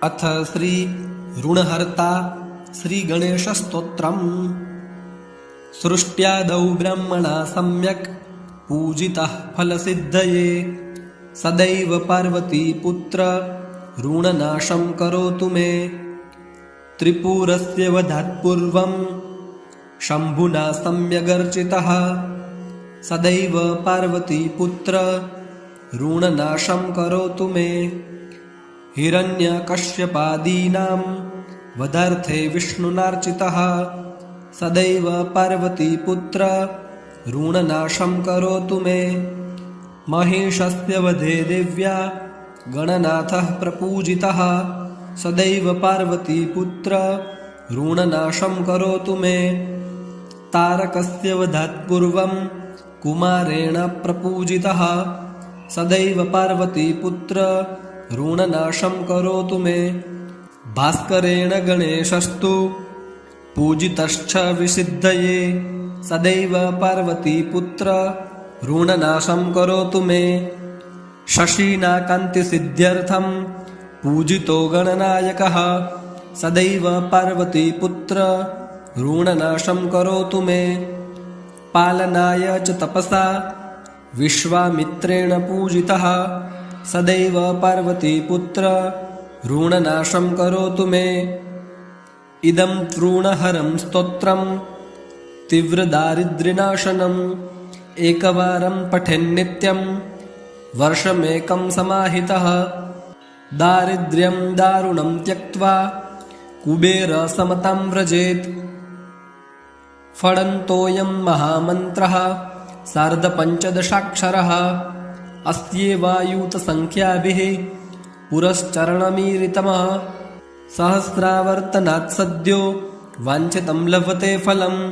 अथ श्री ऋणहर्ता श्री गणेशस्तोत्रम्। सृष्ट्यादौ ब्रह्मणा सम्यक् पूजितः फलसिद्धये, सदैव पार्वती पुत्र ऋणनाशं करोतु मे। त्रिपुरस्य वधात् पूर्वं शम्भुना सम्यगर्चितः, सदैव पार्वती पुत्र ऋणनाशं करोतु मे। हिरण्यकश्यपादीनां वधार्थे विष्णुनार्चितः, सदैव पार्वती पुत्र ऋणनाशं करोतु मे। महिषस्य वधे देव्या गणनाथः प्रपूजितः, सदैव पार्वती पुत्र ऋणनाशं करोतु मे। तारकस्य वधात् पूर्वं कुमारेण प्रपूजितः, सदैव पार्वती पुत्र ऋणनाशं करोतु मे। भास्करेण गणेशस्तु पूजितश्च विसिद्धये, सदैव पार्वती पुत्र ऋणनाशं करोतु मे। शशिना कान्तिसिद्ध्यर्थं पूजितो गणनायकः, सदैव पार्वती पुत्र ऋणनाशं करोतु मे। पालनाय च तपसा विश्वामित्रेण पूजितः, सदैव पार्वती पुत्र ऋणनाशं करोतु मे। इदं ऋणहरं स्तोत्रं तीव्रदारिद्र्यनाशनम्, एकवारं पठेन्नित्यं वर्षमेकं समाहितः। दारिद्र्यं दारुणं त्यक्त्वा कुबेरसमतां व्रजेत्। फडन्तोऽयं महामन्त्रः सार्धपञ्चदशाक्षरः, अस्येवायुतसङ्ख्याभिः पुरश्चरणमीरितमः। सहस्रावर्तनात् सद्यो वाञ्छितं लभते फलं,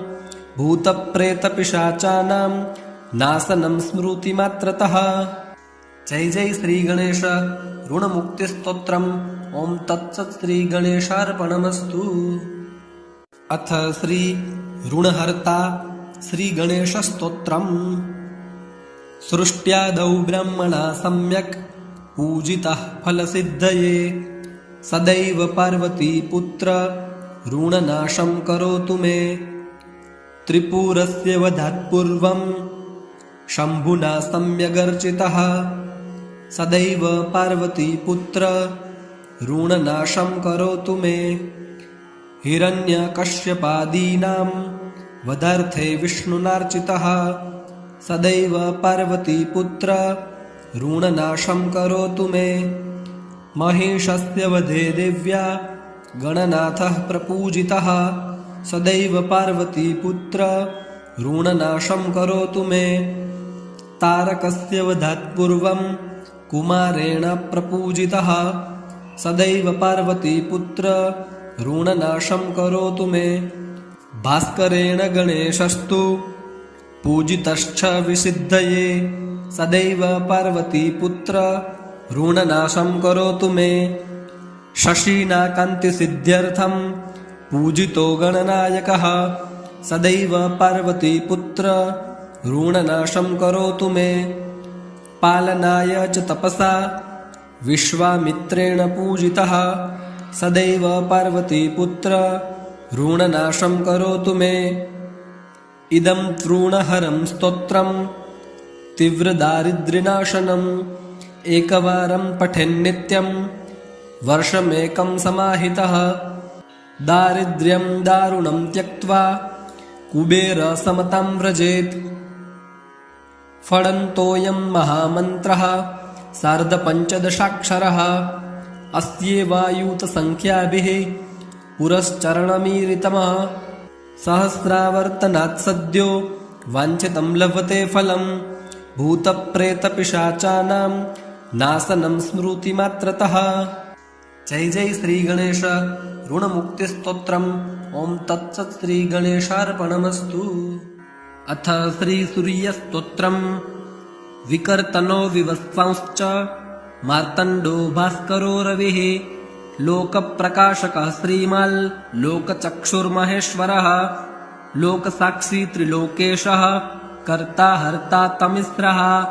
भूतप्रेतपिशाचानां नाशनं स्मृतिमात्रतः। जय जय श्री गणेश ऋणमुक्तिस्तोत्रम्। ओं तत्सत् श्री गणेशार्पणमस्तु। अथ श्री ऋणहर्ता श्री गणेशस्तोत्रम्। सृष्ट्यादौ ब्रह्मणा सम्यक् पूजितः फलसिद्धये, सदैव पार्वती पुत्र ऋणनाशं करोतु मे। त्रिपुरस्य वधात् पूर्वं शम्भुना सम्यगर्चितः, सदैव पार्वती पुत्र ऋणनाशं करोतु मे। हिरण्यकश्यपादीनां वधार्थे विष्णुनार्चितः, सदैव पार्वती पुत्र ऋणनाशं करोतु मे। महिषस्य वधे देव्या गणनाथः प्रपूजितः, सदैव पार्वती पुत्र ऋणनाशं करोतु मे। तारकस्य वधात् पूर्वं कुमारेण प्रपूजितः, सदैव पार्वती पुत्र ऋणनाशं करोतु मे। भास्करेण गणेशस्तु पूजितश्च विसिद्धये, सदैव पार्वती पुत्र ऋणनाशं करोतु मे। शशिना कान्तिसिद्ध्यर्थं पूजितो गणनायकः, सदैव पार्वती पुत्र ऋणनाशं करोतु मे। पालनाय च तपसा विश्वामित्रेण पूजितः, सदैव पार्वती पुत्र ऋणनाशं करोतु मे। इदं ऋणहरं स्तोत्रं तीव्रदारिद्र्यनाशनम्, एकवारं पठेन्नित्यं वर्षमेकं समाहितः। दारिद्र्यं दारुणं त्यक्त्वा कुबेरसमतां व्रजेत्। फडन्तोऽयं महामन्त्रः सार्धपञ्चदशाक्षरः, अस्येवायुतसङ्ख्याभिः पुरश्चरणमीरितमः। सहस्रावर्तनात् सद्यो वाञ्छितं लभते फलं, भूतप्रेतपिशाचानां नाशनं स्मृतिमात्रतः। जय जय श्री गणेश ऋणमुक्तिस्तोत्रम्। ओं तत्सत् श्री गणेशार्पणमस्तु। अथ श्री सूर्यस्तोत्रम्। विकर्तनो विवस्वांश्च मार्तण्डो भास्करो रविः, लोकप्रकाशकः श्रीमान् लोकचक्षुर्महेश्वरः। लोकसाक्षी त्रिलोकेशः कर्ता हर्ता तमिस्रः,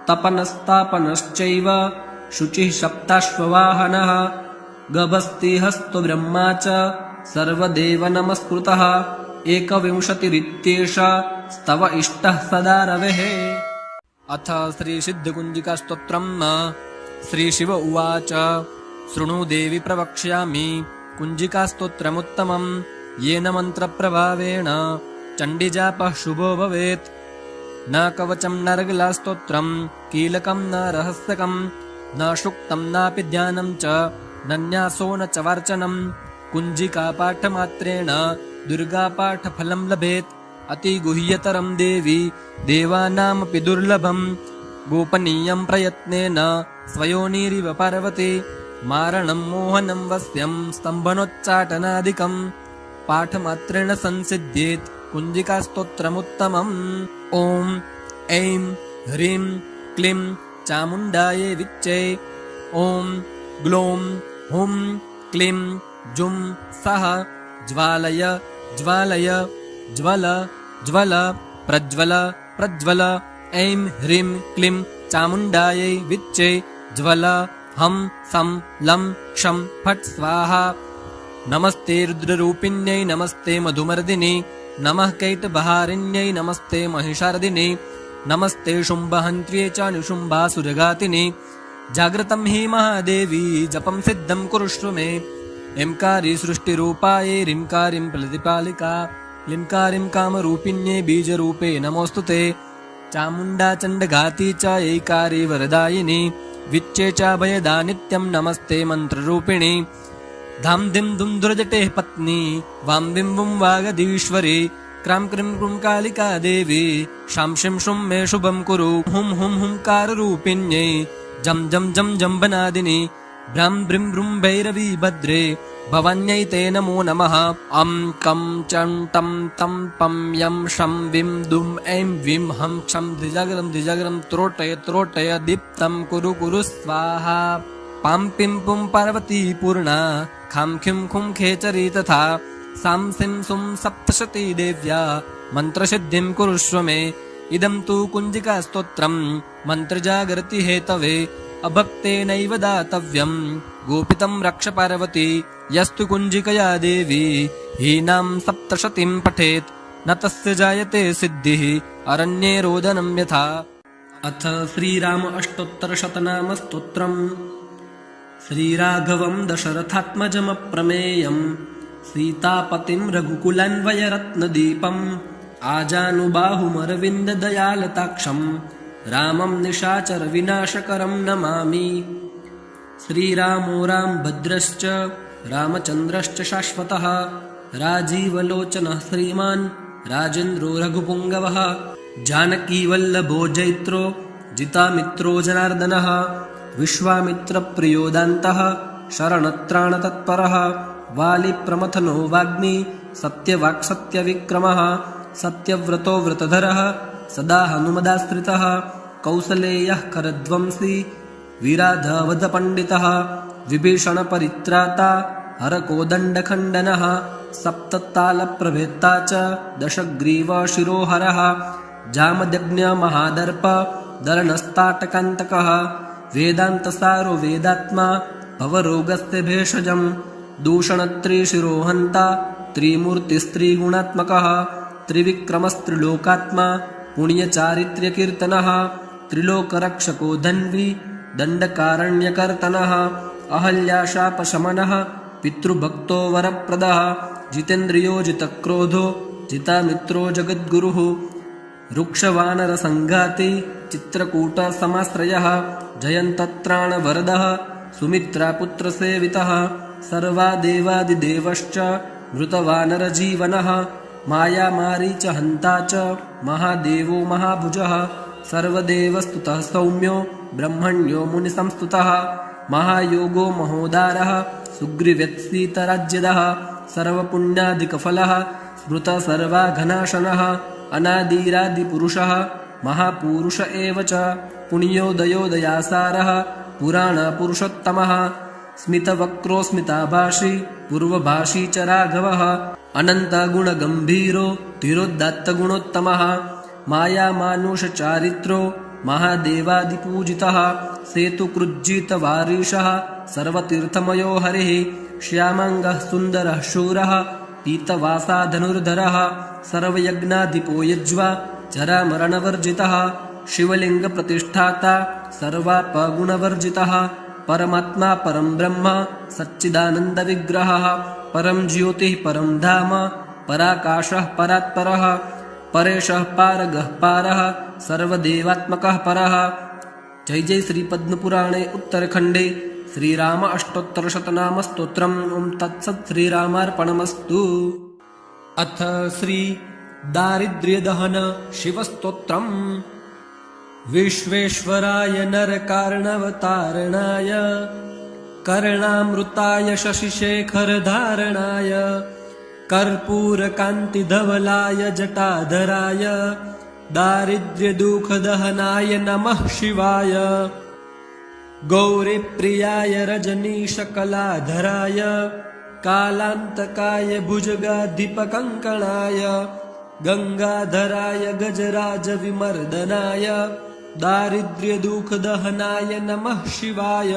तपनस्तापनश्चैव शुचिः सप्ताश्ववाहनः। गभस्तिहस्तो ब्रह्मा च सर्वदेव नमस्कृतः 21 स्तव इष्टः सदा रवेः। अथ श्रीसिद्धकुञ्जिकास्तोत्रम्। श्रीशिव उवाच शृणु देवि प्रवक्ष्यामि कुञ्जिकास्तोत्रमुत्तमम् येन मन्त्रप्रभावेण चण्डीजापः शुभो भवेत्। न कवचं न रगलास्तोत्रम् कीलकं न रहस्यकं न शुक्तं नापि ध्यानं च न न्यासो न च वार्चनम्। कुञ्जिकापाठमात्रेण दुर्गापाठफलं लभेत्। अतिगुह्यतरं देवी देवानामपि दुर्लभम्। गोपनीयं प्रयत्नेन स्वयोनिरिव पार्वती मारणं मोहनं वस्यं स्तम्भनोच्चाटनादिकम् पाठमात्रेण संसिद्ध्येत् कुञ्जिकास्तोत्रमुत्तमम्। ॐ ऐं ह्रीं क्लीं चामुण्डायै विच्चे। ॐ ग्लौं हुं क्लीं जुं सः ज्वालय ज्वालय ज्वल ज्वल प्रज्वल प्रज्वल। ऐं ह्रीं क्लीं चामुण्डायै विच्चे ज्वल हं सं लं क्षं फट् स्वाहा। नमस्ते रुद्ररूपिण्यै नमस्ते मधुमर्दिनि नमः कैटभहारिण्यै नमस्ते महिषार्दिनि नमस्ते शुम्भहन्त्र्यै च निशुम्भासुरघातिनि। जाग्रतं हि महादेवी जपं सिद्धं कुरुष्व मे। ऐंकारि सृष्टिरूपायै ह्रींकारिं प्रतिपालिका क्लींकारिं कामरूपिण्यै बीजरूपे नमोऽस्तु ते। चामुण्डा चण्डघाती च ऐकारी वरदायिनी विच्चे चाभयदा नित्यं नमस्ते मन्त्ररूपिणी। धां धिं धुं दुर्जटेः पत्नी वां विं वुं वागधीश्वरी क्रां क्रीं क्रूं कालिका देवी शां शिं शुं मे शुभं कुरु। हुं हुं हुंकाररूपिण्यै जं जं जं जम्बनादिनी भ्रां भ्रीं भ्रूं भैरवी भद्रे भवान्यै ते नमो नमः। अं कं चं टं तं पं यं शं विं दुं ऐं विं हं क्षं द्विजाग्रं त्रोटय त्रोटय दीप्तं कुरु कुरु स्वाहा। पां पिं पुं पार्वती पूर्णा खां खिं खुं खेचरी तथा सां सिं सुं सप्तशती देव्या मन्त्रसिद्धिं कुरुष्व मे। इदं तु कुञ्जिकास्तोत्रम् मन्त्रजागृति हेतवे अभक्तेनैव दातव्यम्। गोपितं रक्ष पार्वती यस्तु कुञ्जिकया देवी हीनां सप्तशतीं पठेत् न तस्य जायते सिद्धिः अरण्ये रोदनं यथा। अथ श्रीराम अष्टोत्तरशतनाम स्तोत्रम्। श्रीराघवं दशरथात्मजमप्रमेयम् सीतापतिं रघुकुलान्वयरत्नदीपम् आजानुबाहुमरविन्ददयालताक्षम् रामं निशाचरविनाशकरं नमामि। श्रीरामो रामभद्रश्च रामचन्द्रश्च शाश्वतः राजीवलोचनः श्रीमान् राजेन्द्रो रघुपुङ्गवः जानकीवल्लभो जैत्रो जितामित्रो जनार्दनः विश्वामित्रप्रियोदान्तः शरणत्राणतत्परः वालिप्रमथनो वाग्मी सत्यवाक्सत्यविक्रमः सत्यव्रतो व्रतधरः सदा हनुमदाश्रितः कौसलेयः करध्वंसी विराधवधपण्डितः विभीषणपरित्राता हरकोदण्डखण्डनः सप्ततालप्रभेत्ता च दशग्रीवशिरोहरः जामदग्न्यमहादर्प दरणस्ताटकान्तकः वेदान्तसारो वेदात्मा भवरोगस्य भेषजम् दूषणत्रिशिरोहन्ता त्रिमूर्तिस्त्रिगुणात्मकः त्रिविक्रमस्त्रिलोकात्मा पुण्यचारित्र्यकीर्तनः त्रिलोकरक्षको धन्वी दण्डकारण्यकर्तनः अहल्याशापशमनः पितृभक्तो वरप्रदः जितेन्द्रियो जितक्रोधो जितामित्रो जगद्गुरुः रुक्षवानरसङ्घाती चित्रकूटसमाश्रयः जयन्तत्राणवरदः सुमित्रापुत्रसेवितः सर्वादेवादिदेवश्च मृतवानरजीवनः मायामारीचहन्ता च महादेवो महाभुजः सर्वदेवस्तुतः सौम्यो ब्रह्मण्यो मुनिसंस्तुतः महायोगो महोदारः सुग्रीवेत्सीतराज्यदः सर्वपुण्यादिकफलः स्मृतसर्वाघनाशनः अनादिरादिपुरुषः महापुरुष एव च पुण्योदयोदयासारः पुराणपुरुषोत्तमः स्मितवक्रो स्मिताभाषी पूर्वभाषी च राघवः अनन्तगुणगम्भीरो धीरोदात्तगुणोत्तमः मायामानुषचारित्रो महादेवादिपूजितः सेतुकृज्जितवारीशः सर्वतीर्थमयो हरिः श्यामाङ्गः सुन्दरः शूरः पीतवासा धनुर्धरः सर्वयज्ञाधिपो यज्वा जरामरणवर्जितः शिवलिङ्गप्रतिष्ठाता सर्वापगुणवर्जितः परमात्मा परं ब्रह्म सच्चिदानन्दविग्रहः परं ज्योतिः परं धाम पराकाशः परात्परः परेशः पारगः पारः सर्वदेवात्मकः परः। जय जय श्री पद्मपुराणे उत्तरखण्डे श्रीराम अष्टोत्तरशतनाम स्तोत्रम्। ओं तत्सत् श्रीरामार्पणमस्तु। अथ श्री दारिद्र्यदहन शिवस्तोत्रम्। विश्वेश्वराय नरकार्णवतारणाय कर्णामृताय शशिशेखरधारणाय कर्पूरकान्तिधवलाय जटाधराय दारिद्र्यदुःखदहनाय नमः शिवाय। गौरीप्रियाय रजनीशकलाधराय कालान्तकाय भुजगाधिपकङ्कणाय गङ्गाधराय गजराजविमर्दनाय दारिद्र्यदुःखदहनाय नमः शिवाय।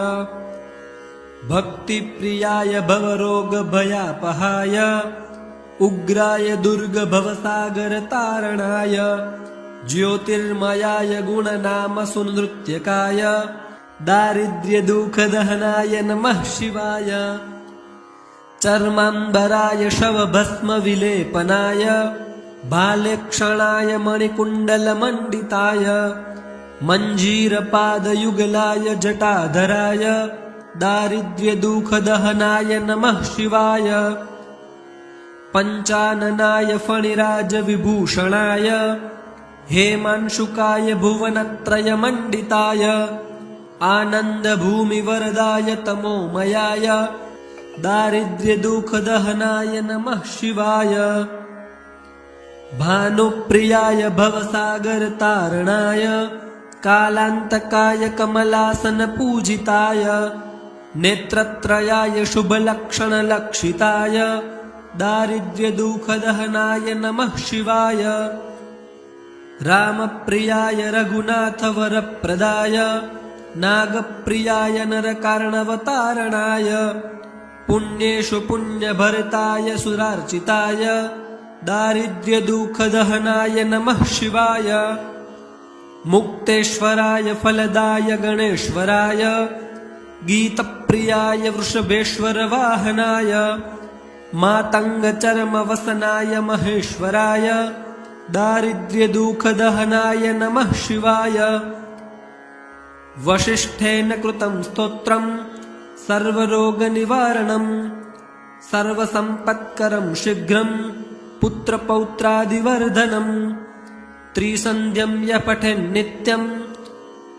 भक्तिप्रियाय भवरोगभयापहाय उग्राय दुर्गभवसागरतारणाय ज्योतिर्मयाय गुणनाम सुनृत्यकाय दारिद्र्यदुःखदहनाय नमः शिवाय। चर्माम्बराय शवभस्मविलेपनाय भालेक्षणाय मणिकुण्डलमण्डिताय मञ्जीरपादयुगलाय जटाधराय दारिद्र्यदुःखदहनाय नमः शिवाय। पञ्चाननाय फणिराजविभूषणाय हेमांशुकाय भुवनत्रयमण्डिताय आनन्दभूमिवरदाय तमोमयाय दारिद्र्यदुःखदहनाय नमः शिवाय। भानुप्रियाय भवसागरतारणाय कालान्तकाय कमलासनपूजिताय नेत्रत्रयाय शुभलक्षणलक्षिताय दारिद्र्यदुःखदहनाय नमः शिवाय। रामप्रियाय रघुनाथवरप्रदाय नागप्रियाय नरकार्णवतारणाय पुण्येषु पुण्यभरिताय सुरार्चिताय दारिद्र्यदुःखदहनाय नमः शिवाय। मुक्तेश्वराय फलदाय गणेश्वराय गीतप्रियाय वृषभेश्वरवाहनाय मातङ्गचर्मवसनाय महेश्वराय दारिद्र्यदुःखदहनाय नमः शिवाय। वसिष्ठेन कृतं स्तोत्रम् सर्वरोगनिवारणम् सर्वसम्पत्करं शीघ्रं पुत्रपौत्रादिवर्धनम् त्रिसन्ध्यं यः पठेन्नित्यं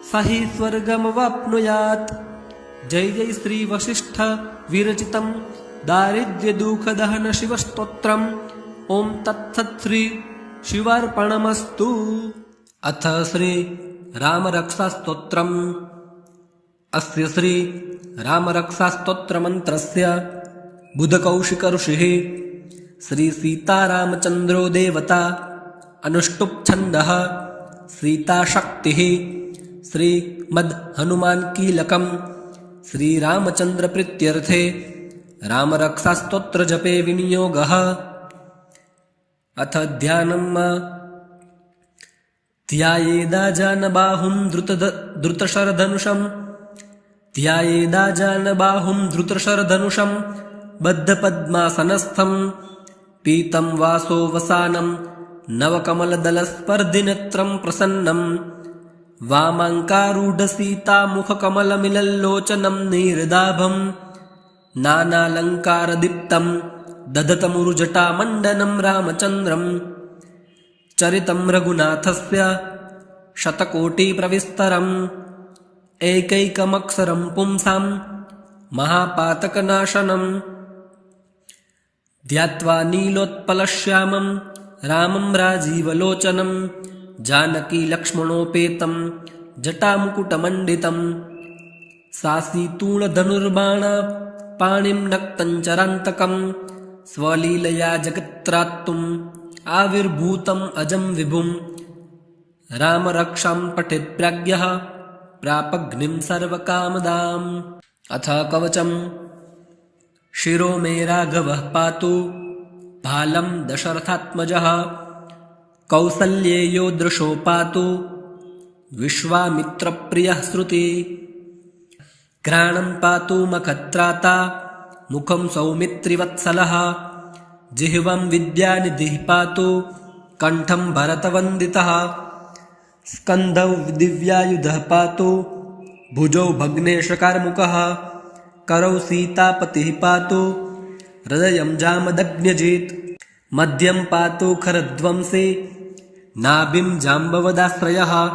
स हि स्वर्गमवाप्नुयात्। जय जय श्री वसिष्ठ विरचितं दारिद्र्यदुःखदहन शिवस्तोत्रम्। ओं तत्सत् श्री शिवार्पणमस्तु। अथ श्री रामरक्षास्तोत्रम्। अस्य श्री रामरक्षास्तोत्रमन्त्रस्य बुधकौशिकऋषिः श्री सीतारामचन्द्रो देवता अनुष्टुप् छन्दः सीताशक्तिः श्रीमद्हनुमान्कीलकम् श्रीरामचन्द्रप्रीत्यर्थे रामरक्षास्तोत्रजपे विनियोगः। अथ ध्यानम्। ध्यायेदाजानबाहुं धृतशरधनुषम् ध्यायेदाजानबाहुं धृतशरधनुषं बद्धपद्मासनस्थं पीतं वासो वसानं नवकमलदलस्पर्धिनेत्रं प्रसन्नं वामाङ्कारूढसीतामुखकमलमिलल्लोचनं नीरदाभं नानालङ्कारदीप्तं दधतमुरुजटामण्डनं रामचन्द्रं चरितं रघुनाथस्य शतकोटिप्रविस्तरम् एकैकमक्षरं पुंसां महापातकनाशनं ध्यात्वा नीलोत्पलश्यामं रामं राजीवलोचनं जानकीलक्ष्मणोपेतं जटामुकुटमण्डितं सासीतूणधनुर्बाण पाणिं नक्तञ्चरान्तकं स्वलीलया जगत्त्रात्तुम् आविर्भूतम् अजं विभुं रामरक्षां पठेत् प्राज्ञः प्रापग्निं सर्वकामदाम्। अथ कवचम्। शिरो मे राघवः पातु भालं दशरथात्मजः, कौसल्येयो दृशो पातु विश्वामित्रप्रियः श्रुति। घ्राणं पातु मखत्राता मुखं सौमित्रिवत्सलः, जिह्वं विद्यानिधिः पातु कण्ठं भरतवन्दितः। स्कन्धौ दिव्यायुधः पातु भुजौ भग्नेशकार्मुकः, करौ सीतापतिः पातु हृदयं जामदग्न्यजित्। मध्यं पातु खरध्वंसी नाभिं जाम्बवदाश्रयः,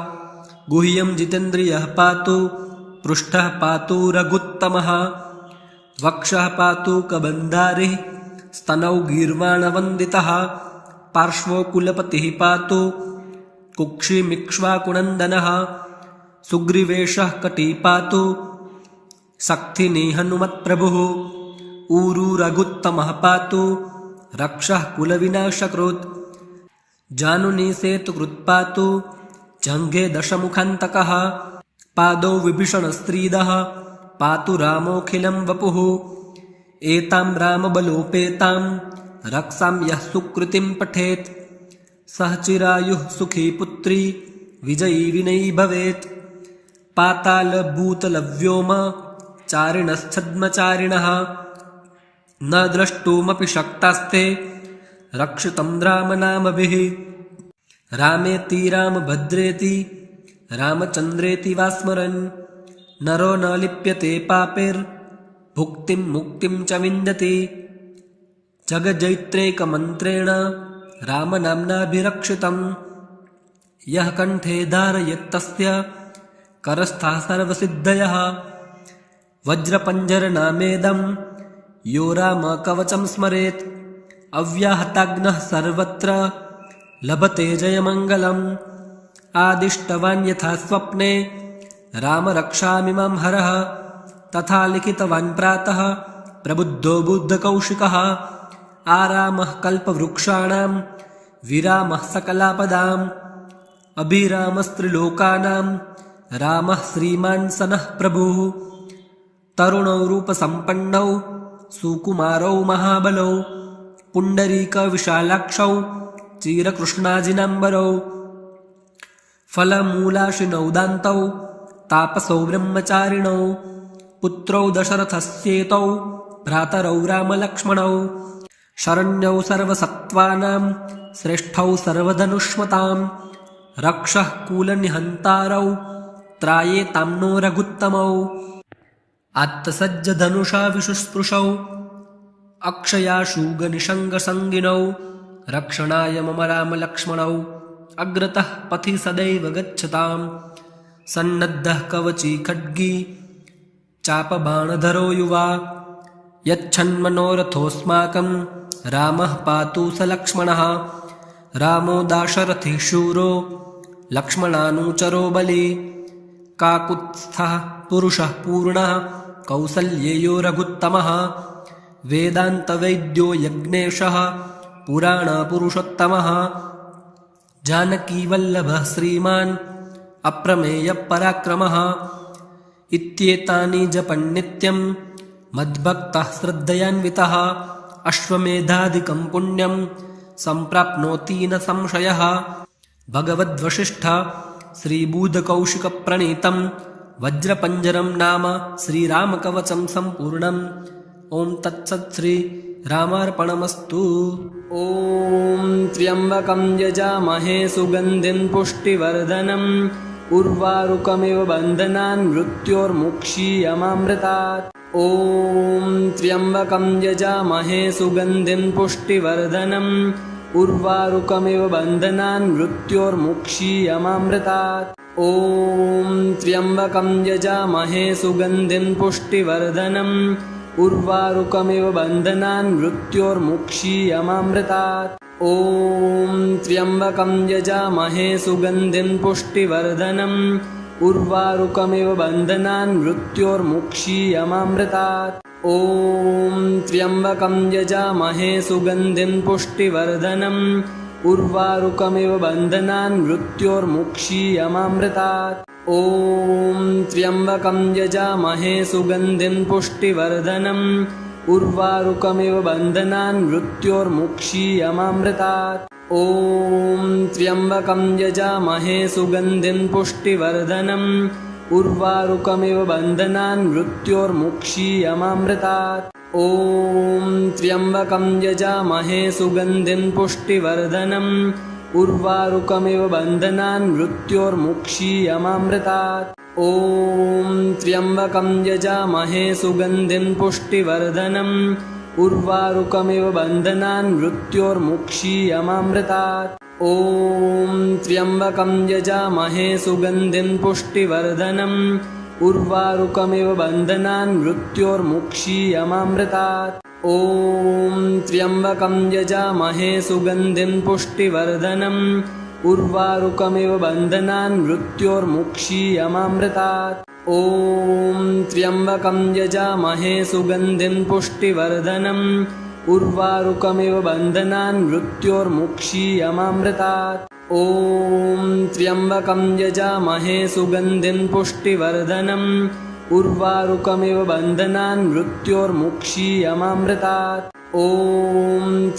गुह्यं जितेन्द्रियः पातु पृष्ठः पातु रघुत्तमः। वक्षः पातु कबन्धारिः स्तनौ गीर्वाणवन्दितः, पार्श्वो कुलपतिः पातु कुक्षिमिक्ष्वाकुनन्दनः। सुग्रीवेशः कटी पातु शक्तिनी हनुमत्प्रभुः, ऊरू रघुत्तमः पातु रक्षः कुलविनाशकृत्। जानुनी सेतुकृत् पातु जङ्घे दशमुखान्तकः, पादौ विभीषणस्त्रीदः पातु रामोऽखिलं वपुः। एतां रामबलोपेतां रक्षां यः सुकृतिं पठेत्, सः चिरायुः सुखी पुत्री विजयी विनयी भवेत्। पातालभूतलव्योम चारिणश्छद्मचारिणः, न द्रष्टुमपि शक्तास्ते रक्षितं रामनामभिः। रामेति रामभद्रेति रामचन्द्रेति वा स्मरन्, नरो न लिप्यते पापैर्भुक्तिं मुक्तिं च विन्दति। जगजैत्रेकमन्त्रेण रामनाम्नाभिरक्षितं, यः कण्ठे धारयेत्तस्य करस्थः सर्वसिद्धयः। वज्रपञ्जरनामेदं यो रामकवचं स्मरेत्, अव्याहताग्नः सर्वत्र लभते जयमङ्गलम्। आदिष्टवान् यथा स्वप्ने रामरक्षामिमं हरः, तथा लिखितवान् प्रातः प्रबुद्धो बुद्धकौशिकः। आरामः कल्पवृक्षाणां विरामः सकलापदाम्, अभिरामस्त्रिलोकानां रामः श्रीमान् सनः प्रभुः। तरुणौ रूपसम्पन्नौ सुकुमारौ महाबलौ, पुण्डरीकविशालाक्षौ चिरकृष्णाजिनाम्बरौ। फलमूलाशिनौ दान्तौ तापसौ ब्रह्मचारिणौ, पुत्रौ दशरथस्येतौ भ्रातरौ रामलक्ष्मणौ। शरण्यौ सर्वसत्त्वानां श्रेष्ठौ सर्वधनुष्मतां, रक्षः कुलनिहन्तारौ त्रायेतां नो रघुत्तमौ। आत्तसज्जधनुषा विशुस्पृशौ अक्षयाशूगनिषङ्गसङ्गिनौ, रक्षणाय मम रामलक्ष्मणौ अग्रतः पथि सदैव गच्छताम्। सन्नद्धः कवची खड्गी चापबाणधरो युवा, यच्छन्मनोरथोऽस्माकं रामः पातु स लक्ष्मणः। रामो दाशरथी शूरो लक्ष्मणानुचरो बली, काकुत्स्थः पुरुषः पूर्णः कौसल्येयो रघुत्तमः। वेदान्तवैद्यो यज्ञेशः पुराणपुरुषोत्तमः, जानकीवल्लभः श्रीमान् अप्रमेयपराक्रमः। इत्येतानि जपन्नित्यं मद्भक्तः श्रद्धयान्वितः, अश्वमेधादिकं पुण्यं सम्प्राप्नोति न संशयः। भगवद्वसिष्ठ श्रीबूधकौशिकप्रणीतं वज्रपञ्जरं नाम श्रीरामकवचं सम्पूर्णम्। ॐ तत्सत् श्रीरामार्पणमस्तु। ॐ त्र्यम्बकं यजामहे सुगन्धिं पुष्टिवर्धनम्, उर्वारुकमिव बन्धनान् मृत्योर्मुक्षीयमामृतात्। ॐ त्र्यम्बकं यजामहे सुगन्धिं पुष्टिवर्धनम्, उर्वारुकमिव बन्धनान् मृत्योर्मुक्षीयमामृतात्। ॐ त्र्यम्बकं यजामहे सुगन्धिं पुष्टिवर्धनम्, उर्वारुकमिव बन्धनान् मृत्योर्मुक्षीयमामृतात्। ॐ त्र्यम्बकं यजामहे सुगन्धिं पुष्टिवर्धनम्, उर्वारुकमिव बन्धनान् मृत्योर्मुक्षीयमामृतात्। ॐ त्र्यम्बकं यजामहे सुगन्धिं पुष्टिवर्धनम्, उर्वारुकमिव बन्धनान् मृत्योर्मुक्षीयमामृतात्। ॐ त्र्यम्बकं यजामहे सुगन्धिं पुष्टिवर्धनम् उर्वारुकमिव बन्धनान् मृत्योर्मुक्षीयमामृतात् ॐ त्र्यम्बकं यजामहे सुगन्धिं पुष्टिवर्धनम् उर्वारुकमिव बन्धनान् मृत्योर्मुक्षीयमामृतात् ॐ त्र्यम्बकं यजामहे सुगन्धिं पुष्टिवर्धनम् उर्वारुकमिव बन्धनान् मृत्योर्मुक्षीयमामृतात् ॐ त्र्यम्बकं यजामहे सुगन्धिं पुष्टिवर्धनम् उर्वारुकमिव बन्धनान् मृत्योर्मुक्षीयमामृतात् ॐ त्र्यम्बकं यजामहे सुगन्धिं पुष्टिवर्धनम् उर्वारुकमिव बन्धनान् मृत्योर्मुक्षीयमामृतात् ॐ त्र्यम्बकं यजामहे सुगन्धिं पुष्टिवर्धनम् उर्वारुकमिव बन्धनान् मृत्योर्मुक्षीयमामृतात् ॐ त्र्यम्बकं यजामहे सुगन्धिं पुष्टिवर्धनम् उर्वारुकमिव बन्धनान् मृत्योर्मुक्षीयमामृतात् ॐ त्र्यम्बकं यजामहे सुगन्धिं पुष्टिवर्धनम् उर्वारुकमिव बन्धनान् मृत्योर्मुक्षीयमामृतात् ॐ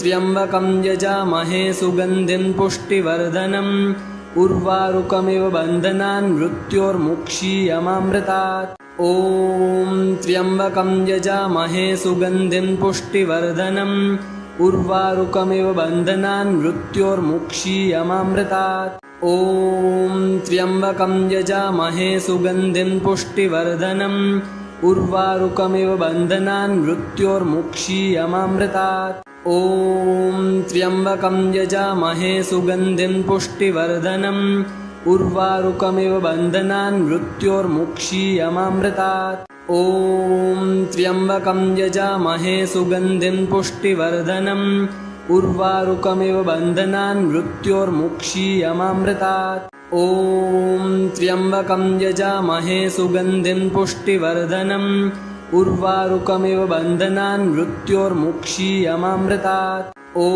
त्र्यम्बकं यजामहे सुगन्धिं पुष्टिवर्धनम् उर्वारुकमिव बन्धनान् मृत्योर्मुक्षीयमामृतात् ॐ त्र्यम्बकं यजामहे सुगन्धिं पुष्टिवर्धनम् उर्वारुकमिव बन्धनान् मृत्योर्मुक्षीयमामृतात् ॐ त्र्यम्बकं यजामहे सुगन्धिं पुष्टिवर्धनम् उर्वारुकमिव बन्धनान् मृत्योर्मुक्षीयमामृतात् ॐ त्र्यम्बकं यजामहे सुगन्धिं पुष्टिवर्धनम् उर्वारुकमिव बन्धनान् मृत्योर्मुक्षीयमामृतात् ॐ त्र्यम्बकं यजामहे सुगन्धिं पुष्टिवर्धनम् उर्वारुकमिव बन्धनान् मृत्योर्मुक्षीयमामृतात् ॐ त्र्यम्बकं यजामहे सुगन्धिं पुष्टिवर्धनम् उर्वारुकमिव बन्धनान् मृत्योर्मुक्षीयमामृतात् ॐ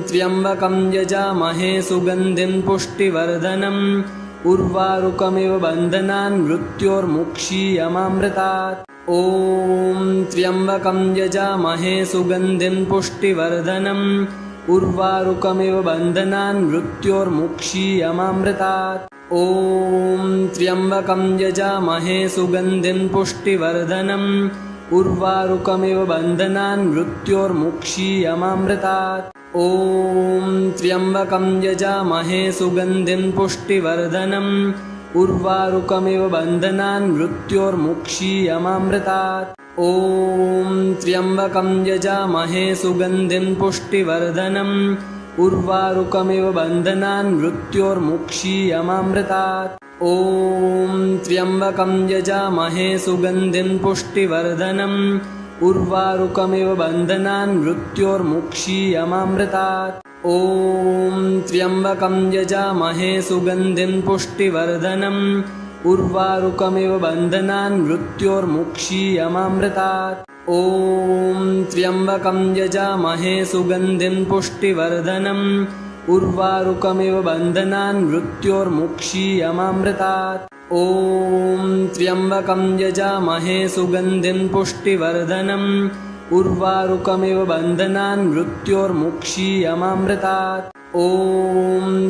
त्र्यम्बकं यजामहे सुगन्धिं पुष्टिवर्धनम् उर्वारुकमिव बन्धनान् मृत्योर्मुक्षीयमामृतात् ॐ त्र्यम्बकं यजामहे सुगन्धिं पुष्टिवर्धनम् उर्वारुकमिव बन्धनान् मृत्योर्मुक्षीयमामृतात् ॐ त्र्यम्बकं यजामहे सुगन्धिं पुष्टिवर्धनम् उर्वारुकमिव बन्धनान् मृत्योर्मुक्षीयमामृतात् ॐ त्र्यम्बकं यजामहे सुगन्धिं पुष्टिवर्धनम् उर्वारुकमिव बन्धनान् मृत्योर्मुक्षीयमामृतात् ॐ त्र्यम्बकं यजामहे सुगन्धिं पुष्टिवर्धनम् उर्वारुकमिव बन्धनान् मृत्योर्मुक्षीयमामृतात् ॐ त्र्यम्बकं यजामहे सुगन्धिं पुष्टिवर्धनम् उर्वारुकमिव बन्धनान् मृत्योर्मुक्षीयमामृतात् ॐ त्र्यम्बकं यजामहे सुगन्धिं पुष्टिवर्धनम् उर्वारुकमिव बन्धनान् मृत्योर्मुक्षीयमामृतात् ॐ त्र्यम्बकं यजामहे सुगन्धिं पुष्टिवर्धनम् उर्वारुकमिव बन्धनान् मृत्योर्मुक्षीयमामृतात् ॐ त्र्यम्बकं यजामहे सुगन्धिं पुष्टिवर्धनम् उर्वारुकमिव बन्धनान् मृत्योर्मुक्षीयमामृतात् ॐ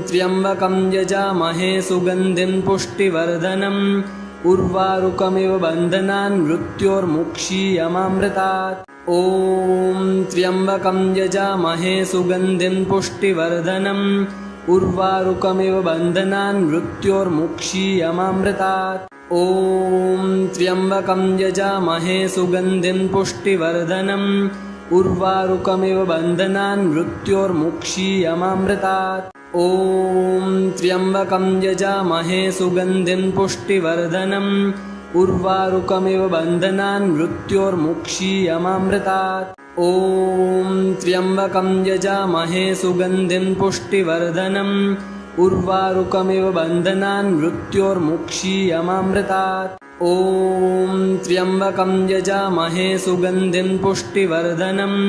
त्र्यम्बकं यजामहे सुगन्धिं पुष्टिवर्धनम् उर्वारुकमिव बन्धनान् मृत्योर्मुक्षीयमामृतात् ॐ त्र्यम्बकं यजामहे सुगन्धिं पुष्टिवर्धनम् उर्वारुकमिव बन्धनान् मृत्योर्मुक्षीयमामृतात् ॐ त्र्यम्बकं यजामहे सुगन्धिं पुष्टिवर्धनम् उर्वारुकमिव बन्धनान् मृत्योर्मुक्षीयमामृतात् ॐ त्र्यम्बकं यजामहे सुगन्धिं पुष्टिवर्धनम् उर्वारुकमिव बन्धनान् मृत्योर्मुक्षीयमामृतात् ॐ त्र्यम्बकं यजामहे सुगन्धिं पुष्टिवर्धनम् उर्वारुकमिव बन्धनान् मृत्योर्मुक्षीयमामृतात् ॐ त्र्यम्बकं यजामहे सुगन्धिं पुष्टिवर्धनम्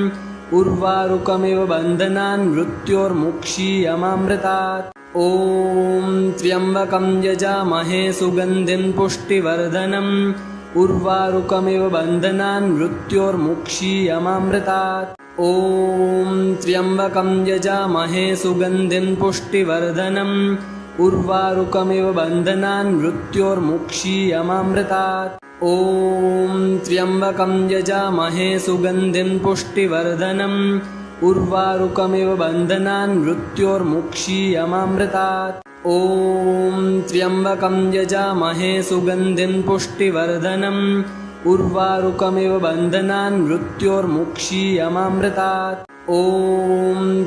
उर्वारुकमिव बन्धनान् मृत्योर्मुक्षीयमामृतात् ॐ त्र्यम्बकं यजामहे सुगन्धिं पुष्टिवर्धनम् उर्वारुकमिव बन्धनान् मृत्योर्मुक्षीयमामृतात्। ॐ त्र्यम्बकं यजामहे सुगन्धिं पुष्टिवर्धनम् उर्वारुकमिव बन्धनान् मृत्योर्मुक्षीयमामृतात्। ॐ त्र्यम्बकं यजामहे सुगन्धिं पुष्टिवर्धनम् उर्वारुकमिव बन्धनान् मृत्योर्मुक्षीयमामृतात्। ॐ त्र्यम्बकं यजामहे सुगन्धिं पुष्टिवर्धनम् उर्वारुकमिव बन्धनान् मृत्योर्मुक्षीयमामृतात्। ॐ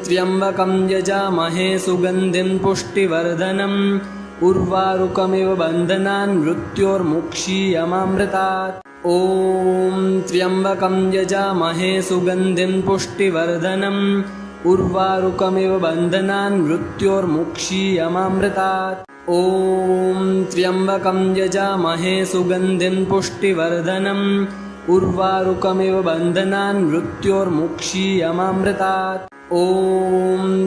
त्र्यम्बकं यजामहे सुगन्धिं पुष्टिवर्धनम् उर्वारुकमिव बन्धनान् मृत्योर्मुक्षीयमामृतात्। ॐ त्र्यम्बकं यजामहे सुगन्धिं पुष्टिवर्धनम् उर्वारुकमिव बन्धनान् मृत्योर्मुक्षीयमामृतात्। ॐ त्र्यम्बकं यजामहे सुगन्धिं पुष्टिवर्धनम् उर्वारुकमिव बन्धनान् मृत्योर्मुक्षीयमामृतात्। ॐ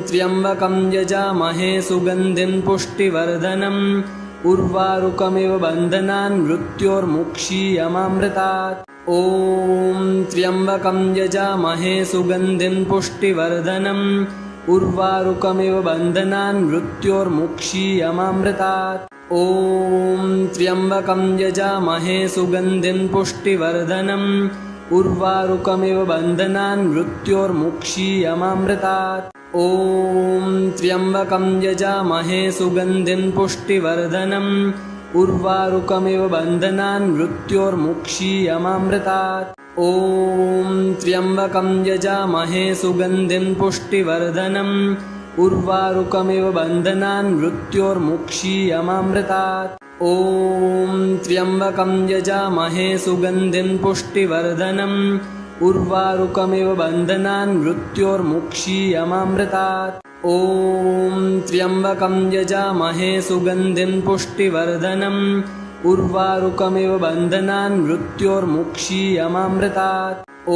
त्र्यम्बकं यजामहे सुगन्धिं पुष्टिवर्धनम् उर्वारुकमिव बन्धनान् मृत्योर्मुक्षीयमामृतात्। ॐ त्र्यम्बकं यजामहे सुगन्धिं पुष्टिवर्धनम् उर्वारुकमिव बन्धनान् मृत्योर्मुक्षीयमामृतात्। ॐ त्र्यम्बकं यजामहे सुगन्धिं पुष्टिवर्धनम् उर्वारुकमिव बन्धनान् मृत्योर्मुक्षीयमामृतात्। ॐ त्र्यम्बकं यजामहे सुगन्धिं पुष्टिवर्धनम् उर्वारुकमिव बन्धनान् मृत्योर्मुक्षीयमामृतात्। ॐ त्र्यम्बकं यजामहे सुगन्धिं पुष्टिवर्धनम् उर्वारुकमिव बन्धनान् मृत्योर्मुक्षीयमामृतात्। ॐ त्र्यम्बकं यजामहे सुगन्धिं पुष्टिवर्धनम् उर्वारुकमिव बन्धनान् मृत्योर्मुक्षीयमामृतात्। ॐ त्र्यम्बकं यजामहे सुगन्धिं पुष्टिवर्धनम् उर्वारुकमिव बन्धनान् मृत्योर्मुक्षीयमामृतात्। ॐ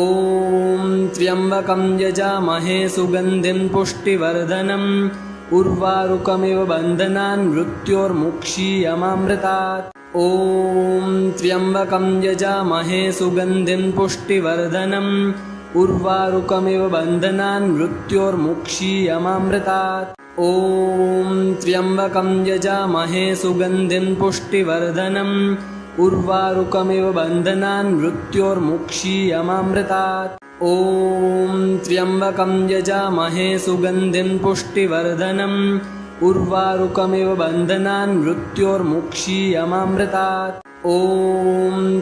त्र्यम्बकं यजामहे सुगन्धिं पुष्टिवर्धनम् उर्वारुकमिव बन्धनान् मृत्योर्मुक्षीयमामृतात्। ॐ त्र्यम्बकं यजामहे सुगन्धिं पुष्टिवर्धनम् उर्वारुकमिव बन्धनान् मृत्योर्मुक्षीयमामृतात्। ॐ त्र्यम्बकं यजामहे सुगन्धिं पुष्टिवर्धनम् उर्वारुकमिव बन्धनान् मृत्योर्मुक्षीयमामृतात्। ॐ त्र्यम्बकं यजामहे सुगन्धिं पुष्टिवर्धनम् उर्वारुकमिव बन्धनान् मृत्योर्मुक्षीयमामृतात्। ॐ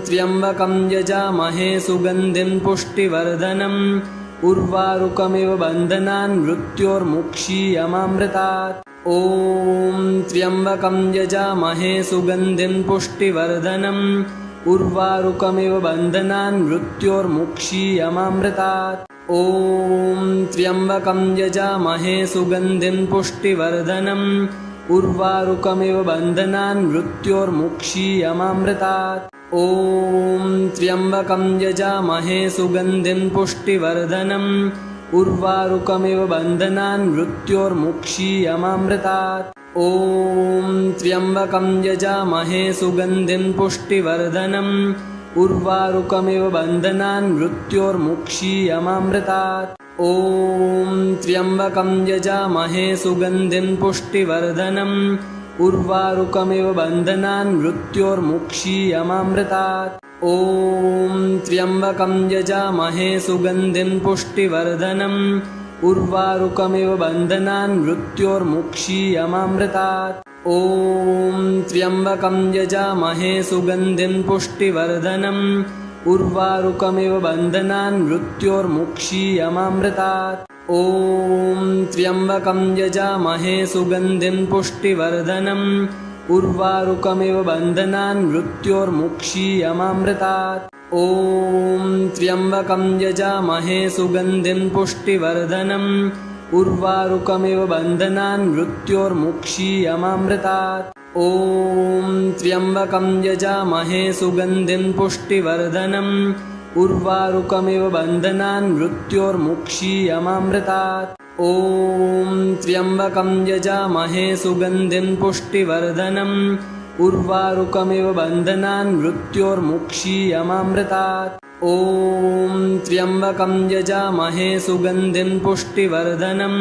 त्र्यम्बकं यजामहे सुगन्धिं पुष्टिवर्धनम् उर्वारुकमिव बन्धनान् मृत्योर्मुक्षीयमामृतात्। ॐ त्र्यम्बकं यजामहे सुगन्धिं पुष्टिवर्धनम् उर्वारुकमिव बन्धनान् मृत्योर्मुक्षीयमामृतात्। ॐ त्र्यम्बकं यजामहे सुगन्धिं पुष्टिवर्धनम् उर्वारुकमिव बन्धनान् मृत्योर्मुक्षीयमामृतात्। ॐ त्र्यम्बकं यजामहे सुगन्धिं पुष्टिवर्धनम् उर्वारुकमिव बन्धनान् मृत्योर्मुक्षीयमामृतात्। ॐ त्र्यम्बकं यजामहे सुगन्धिं पुष्टिवर्धनम् उर्वारुकमिव बन्धनान् मृत्योर्मुक्षीयमामृतात्। ॐ त्र्यम्बकं यजामहे सुगन्धिं पुष्टिवर्धनम् उर्वारुकमिव बन्धनान् मृत्योर्मुक्षीयमामृतात्। ॐ त्र्यम्बकं यजामहे सुगन्धिं पुष्टिवर्धनम् उर्वारुकमिव बन्धनान् मृत्योर्मुक्षीयमामृतात्। ॐ त्र्यम्बकं यजामहे सुगन्धिं पुष्टिवर्धनम् उर्वारुकमिव बन्धनान् मृत्योर्मुक्षीयमामृतात्। ॐ त्र्यम्बकं यजामहे सुगन्धिं पुष्टिवर्धनम् उर्वारुकमिव बन्धनान् मृत्योर्मुक्षीयमामृतात्। ॐ त्र्यम्बकं यजामहे सुगन्धिं पुष्टिवर्धनम् उर्वारुकमिव बन्धनान् मृत्योर्मुक्षीयमामृतात्। ॐ त्र्यम्बकं यजामहे सुगन्धिं पुष्टिवर्धनम् उर्वारुकमिव बन्धनान् मृत्योर्मुक्षीयमामृतात्। ॐ त्र्यम्बकं यजामहे सुगन्धिं पुष्टिवर्धनम् उर्वारुकमिव बन्धनान् मृत्योर्मुक्षीयमामृतात्। ॐ त्र्यम्बकं यजामहे सुगन्धिं पुष्टिवर्धनम्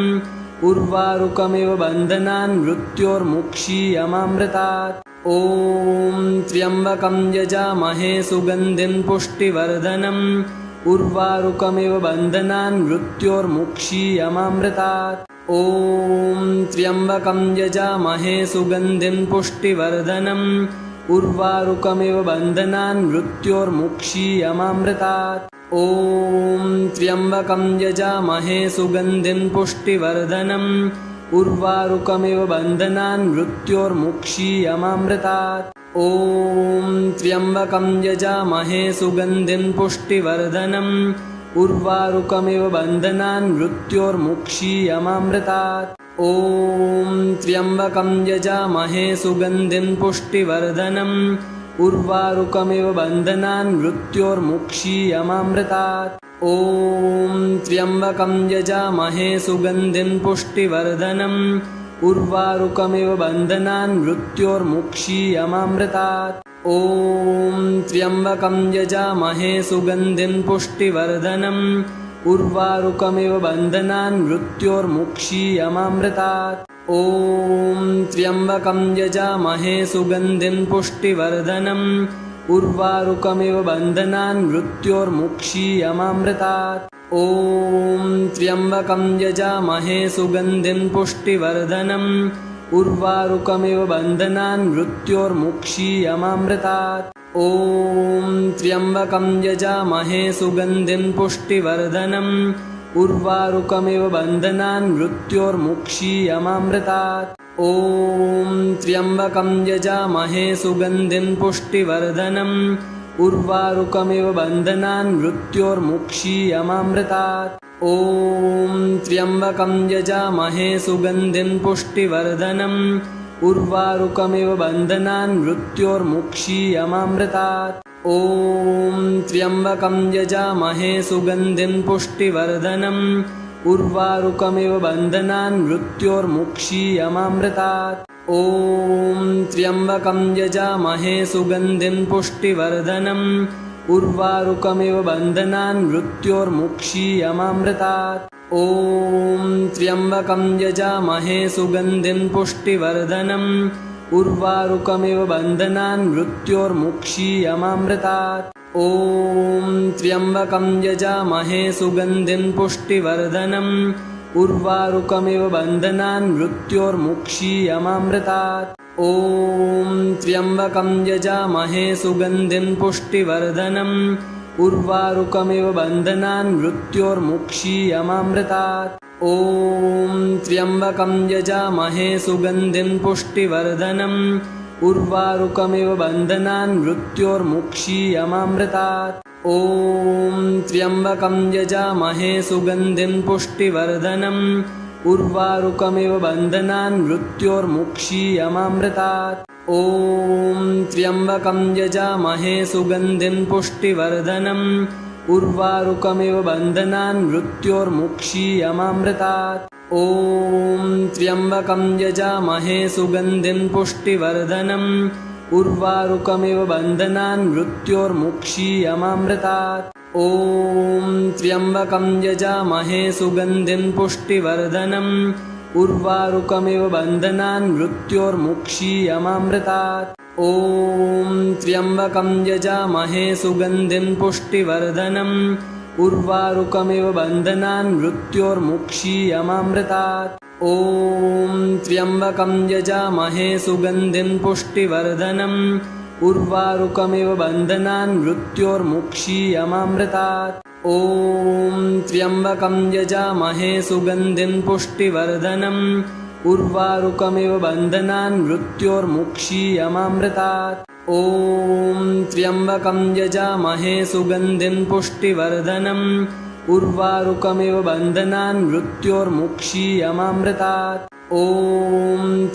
उर्वारुकमिव बन्धनान् मृत्योर्मुक्षीयमामृतात्। ॐ त्र्यम्बकं यजामहे सुगन्धिं पुष्टिवर्धनम् उर्वारुकमिव बन्धनान् मृत्योर्मुक्षीयमामृतात्। ॐ त्र्यम्बकं यजामहे सुगन्धिं पुष्टिवर्धनम् उर्वारुकमिव बन्धनान् मृत्योर्मुक्षीयमामृतात्। ॐ त्र्यम्बकं यजामहे सुगन्धिं पुष्टिवर्धनम् उर्वारुकमिव बन्धनान् मृत्योर्मुक्षीयमामृतात्। ॐ त्र्यम्बकं यजामहे सुगन्धिं पुष्टिवर्धनम् उर्वारुकमिव बन्धनान् मृत्योर्मुक्षीयमामृतात्। ॐ त्र्यम्बकं यजामहे सुगन्धिं पुष्टिवर्धनम् उर्वारुकमिव बन्धनान् मृत्योर्मुक्षीयमामृतात्। ॐ त्र्यम्बकं यजामहे सुगन्धिं पुष्टिवर्धनम् उर्वारुकमिव बन्धनान् मृत्योर्मुक्षीयमामृतात्। ॐ त्र्यम्बकं यजामहे सुगन्धिं पुष्टिवर्धनम् उर्वारुकमिव बन्धनान् मृत्योर्मुक्षीयमामृतात्। ॐ त्र्यम्बकं यजामहे सुगन्धिं पुष्टिवर्धनम् उर्वारुकमिव बन्धनान् मृत्योर्मुक्षीयमामृतात्। ॐ त्र्यम्बकं यजामहे सुगन्धिं पुष्टिवर्धनम् उर्वारुकमिव बन्धनान् मृत्योर्मुक्षीयमामृतात्। ॐ त्र्यम्बकं यजामहे सुगन्धिं पुष्टिवर्धनम् उर्वारुकमिव बन्धनान् मृत्योर्मुक्षीयमामृतात्। ॐ त्र्यम्बकं यजामहे सुगन्धिं पुष्टिवर्धनम् उर्वारुकमिव बन्धनान् मृत्योर्मुक्षीयमामृतात्। ॐ त्र्यम्बकं यजामहे सुगन्धिं पुष्टिवर्धनम् उर्वारुकमिव बन्धनान् मृत्योर्मुक्षीयमामृतात्। ॐ त्र्यम्बकं यजामहे सुगन्धिं पुष्टिवर्धनम् उर्वारुकमिव बन्धनान् मृत्योर्मुक्षीयमामृतात्। ॐ त्र्यम्बकं यजामहे सुगन्धिं पुष्टिवर्धनम् उर्वारुकमिव बन्धनान् मृत्योर्मुक्षीयमामृतात्। ॐ त्र्यम्बकं यजामहे सुगन्धिं पुष्टिवर्धनम् उर्वारुकमिव बन्धनान् मृत्योर्मुक्षीयमामृतात्। ॐ त्र्यम्बकं यजामहे सुगन्धिं पुष्टिवर्धनम् उर्वारुकमिव बन्धनान् मृत्योर्मुक्षीयमामृतात्। ॐ त्र्यम्बकं यजामहे सुगन्धिं पुष्टिवर्धनम् उर्वारुकमिव बन्धनान् मृत्योर्मुक्षीयमामृतात्। ॐ त्र्यम्बकं यजामहे सुगन्धिं पुष्टिवर्धनम् उर्वारुकमिव बन्धनान् मृत्योर्मुक्षीयमामृतात्। ॐ त्र्यम्बकं यजामहे सुगन्धिं पुष्टिवर्धनम् उर्वारुकमिव बन्धनान् मृत्योर्मुक्षीयमामृतात्। ॐ त्र्यम्बकं यजामहे सुगन्धिं पुष्टिवर्धनम् उर्वारुकमिव बन्धनान् मृत्योर्मुक्षीयमामृतात्। ॐ त्र्यम्बकं यजामहे सुगन्धिं पुष्टिवर्धनम् उर्वारुकमिव बन्धनान् मृत्योर्मुक्षीयमामृतात्। ॐ त्र्यम्बकं यजामहे सुगन्धिं पुष्टिवर्धनम् उर्वारुकमिव बन्धनान् मृत्योर्मुक्षीयमामृतात्। ॐ त्र्यम्बकं यजामहे सुगन्धिं पुष्टिवर्धनम् उर्वारुकमिव बन्धनान् मृत्योर्मुक्षीयमामृतात्। ॐ त्र्यम्बकं यजामहे सुगन्धिं पुष्टिवर्धनम् उर्वारुकमिव बन्धनान् मृत्योर्मुक्षीयमामृतात्। ॐ त्र्यम्बकं यजामहे सुगन्धिं पुष्टिवर्धनम् उर्वारुकमिव बन्धनान् मृत्योर्मुक्षीयमामृतात्। ॐ त्र्यम्बकं यजामहे सुगन्धिं पुष्टिवर्धनम् उर्वारुकमिव बन्धनान् मृत्योर्मुक्षीयमामृतात्। ॐ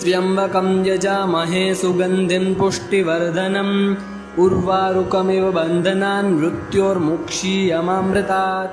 त्र्यम्बकं यजामहे सुगन्धिं पुष्टिवर्धनम् उर्वारुकमिव बन्धनान् मृत्योर्मुक्षीयमामृतात्।